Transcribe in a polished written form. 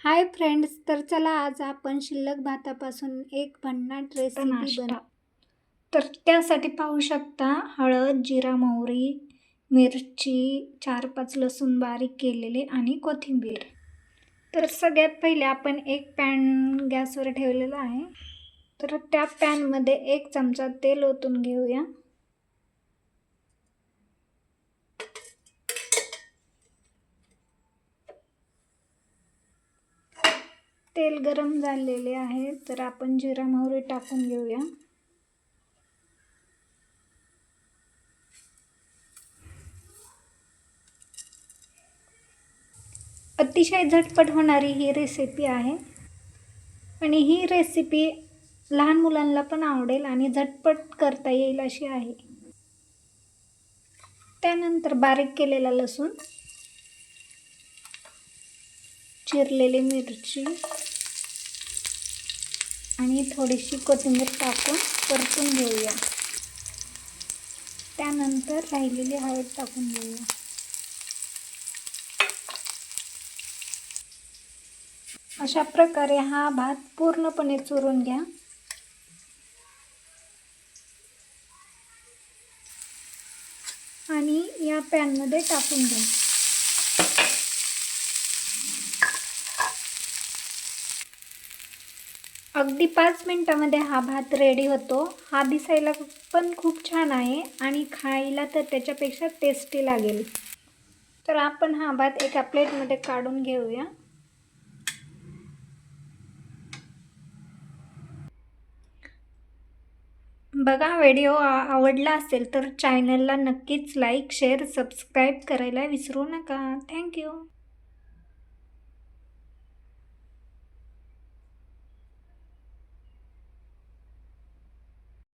Hi friends, तर चला आज आपण शिल्लक भातापासून एक भन्नाट रेसिपी नाश्ता तर त्यासाठी पाहू शकता हळद, जिरा, मोहरी, मिरची, 4-5 लसूण बारीक केलेले आणि कोथिंबीर. तर सगळ्यात पहिले आपण एक पॅन गॅसवर ठेवलेला आहे. तर त्या पॅनमध्ये 1 चमचा तेल ओतून घेऊया. तेल गरम झालेले आहे तर आपण जिरा मोहरी टाकून घेऊया. अतिशय झटपट होणारी ही रेसिपी आहे आणि ही रेसिपी लहान मुलांना पण आवडेल आणि झटपट करता येईल अशी आहे. त्यानंतर बारीक केलेला लसूण, चिरलेली मिरची आणि थोडीशी कोथिंबीर टाकून परतून घेऊया. त्यानंतर राहिलेली हळद टाकून घेऊया. अशा प्रकारे हा भात पूर्णपणे चुरून घ्या. आणि या पॅनमध्ये टाकून घ्या. अगदी 5 मिनिटामध्ये हा भात रेडी होतो. हा दिसायला पण खूप छान आहे आणि खायला तर त्याच्यापेक्षा टेस्टी लागेल. तर आपण हा भात एका प्लेटमध्ये काढून घेऊया. बघा, व्हिडिओ आवडला असेल तर चॅनलला नक्कीच लाईक, शेअर, सबस्क्राईब करायला विसरू नका. थँक्यू.